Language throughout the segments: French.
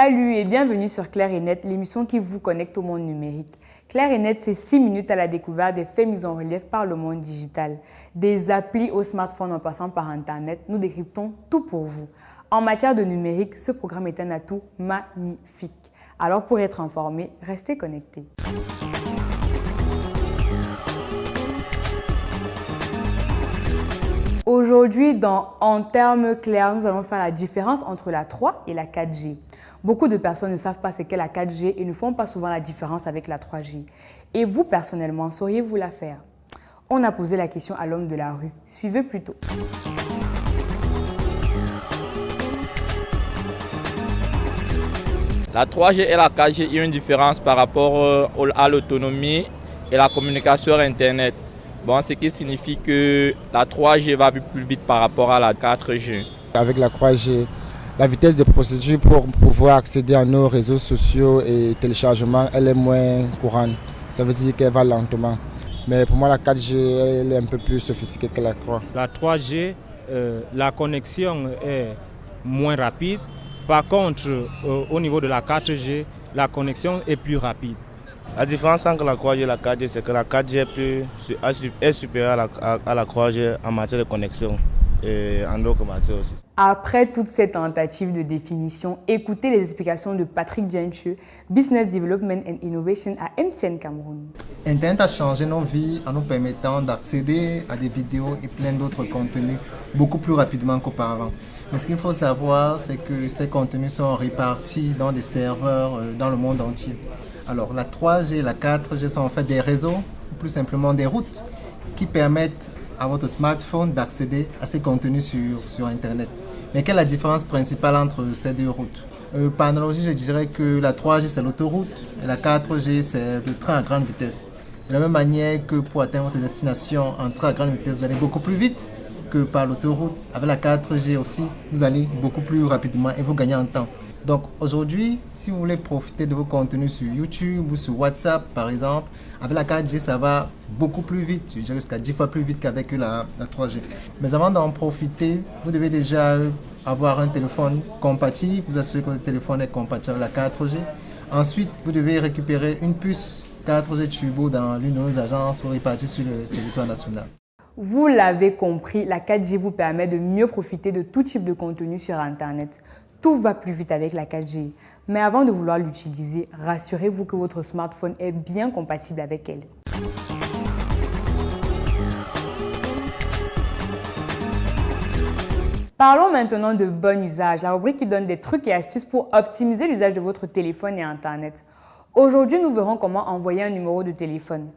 Salut et bienvenue sur Clair et Net, l'émission qui vous connecte au monde numérique. Clair et Net, c'est 6 minutes à la découverte des faits mis en relief par le monde digital. Des applis au smartphone en passant par Internet, nous décryptons tout pour vous. En matière de numérique, ce programme est un atout magnifique. Alors pour être informé, restez connectés. Aujourd'hui, En termes clairs, nous allons faire la différence entre la 3 et la 4G. Beaucoup de personnes ne savent pas ce qu'est la 4G et ne font pas souvent la différence avec la 3G. Et vous, personnellement, sauriez-vous la faire? On a posé la question à l'homme de la rue. Suivez plutôt. La 3G et la 4G, il y a une différence par rapport à l'autonomie et la communication Internet. Bon, ce qui signifie que la 3G va plus vite par rapport à la 4G. Avec la 3G, la vitesse des procédures pour pouvoir accéder à nos réseaux sociaux et téléchargements, elle est moins courante. Ça veut dire qu'elle va lentement. Mais pour moi, la 4G, elle est un peu plus sophistiquée que la 3. La 3G, la connexion est moins rapide. Par contre, au niveau de la 4G, la connexion est plus rapide. La différence entre la 3G et la 4G, c'est que la 4G est supérieure à la 3G en matière de connexion et en d'autres matières aussi. Après toute cette tentative de définition, écoutez les explications de Patrick Djenche, Business Development and Innovation à MTN Cameroun. Internet a changé nos vies en nous permettant d'accéder à des vidéos et plein d'autres contenus beaucoup plus rapidement qu'auparavant. Mais ce qu'il faut savoir, c'est que ces contenus sont répartis dans des serveurs dans le monde entier. Alors la 3G et la 4G sont en fait des réseaux, ou plus simplement des routes, qui permettent à votre smartphone d'accéder à ces contenus sur Internet. Mais quelle est la différence principale entre ces deux routes? Par analogie, je dirais que la 3G c'est l'autoroute et la 4G c'est le train à grande vitesse. De la même manière que pour atteindre votre destination en train à grande vitesse, vous allez beaucoup plus vite que par l'autoroute. Avec la 4G aussi, vous allez beaucoup plus rapidement et vous gagnez en temps. Donc aujourd'hui, si vous voulez profiter de vos contenus sur YouTube ou sur WhatsApp par exemple, avec la 4G ça va beaucoup plus vite, je dirais jusqu'à 10 fois plus vite qu'avec la 3G. Mais avant d'en profiter, vous devez déjà avoir un téléphone compatible, vous assurer que votre téléphone est compatible avec la 4G. Ensuite, vous devez récupérer une puce 4G Turbo dans l'une de nos agences réparties sur le territoire national. Vous l'avez compris, la 4G vous permet de mieux profiter de tout type de contenu sur Internet. Tout va plus vite avec la 4G. Mais avant de vouloir l'utiliser, rassurez-vous que votre smartphone est bien compatible avec elle. Parlons maintenant de bon usage, la rubrique qui donne des trucs et astuces pour optimiser l'usage de votre téléphone et Internet. Aujourd'hui, nous verrons comment envoyer un numéro de téléphone.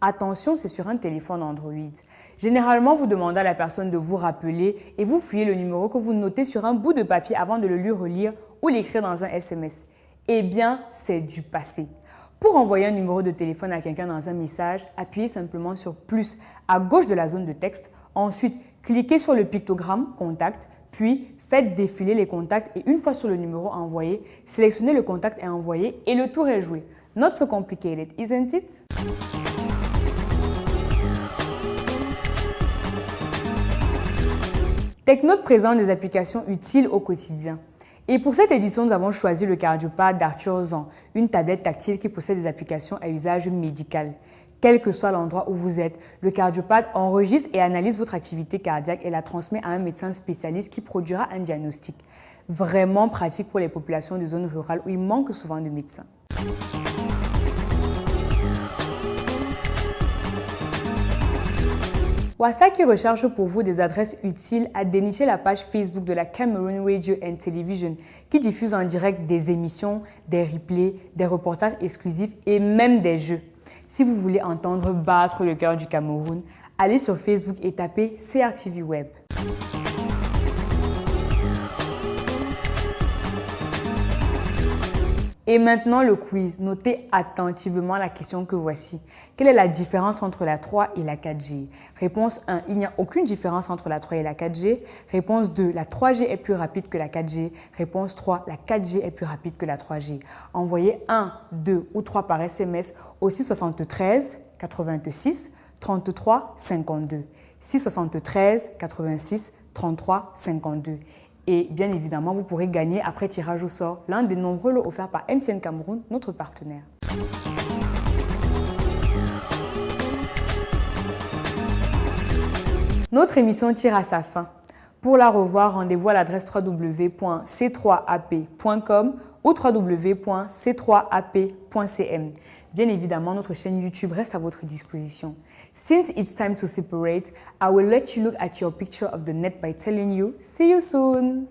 Attention, c'est sur un téléphone Android. Généralement, vous demandez à la personne de vous rappeler et vous fouillez le numéro que vous notez sur un bout de papier avant de le lui relire ou l'écrire dans un SMS. Eh bien, c'est du passé. Pour envoyer un numéro de téléphone à quelqu'un dans un message, appuyez simplement sur plus à gauche de la zone de texte. Ensuite, cliquez sur le pictogramme contact, puis faites défiler les contacts et une fois sur le numéro envoyé, sélectionnez le contact et envoyé et le tour est joué. Not so complicated, isn't it? Technote présente des applications utiles au quotidien. Et pour cette édition, nous avons choisi le CardioPad d'Arthur Zan, une tablette tactile qui possède des applications à usage médical. Quel que soit l'endroit où vous êtes, le CardioPad enregistre et analyse votre activité cardiaque et la transmet à un médecin spécialiste qui produira un diagnostic. Vraiment pratique pour les populations de zones rurales où il manque souvent de médecins. Wasaki recherche pour vous des adresses utiles à dénicher la page Facebook de la Cameroon Radio and Television qui diffuse en direct des émissions, des replays, des reportages exclusifs et même des jeux. Si vous voulez entendre battre le cœur du Cameroun, allez sur Facebook et tapez CRTV Web. Et maintenant le quiz. Notez attentivement la question que voici. Quelle est la différence entre la 3 et la 4G? Réponse 1. Il n'y a aucune différence entre la 3 et la 4G. Réponse 2. La 3G est plus rapide que la 4G. Réponse 3. La 4G est plus rapide que la 3G. Envoyez 1, 2 ou 3 par SMS au 673 86 33 52. 673 86 33 52. Et bien évidemment, vous pourrez gagner après tirage au sort l'un des nombreux lots offerts par MTN Cameroun, notre partenaire. Notre émission tire à sa fin. Pour la revoir, rendez-vous à l'adresse www.c3ap.com ou www.c3ap.cm. Bien évidemment, notre chaîne YouTube reste à votre disposition. Since it's time to separate, I will let you look at your picture of the net by telling you, see you soon!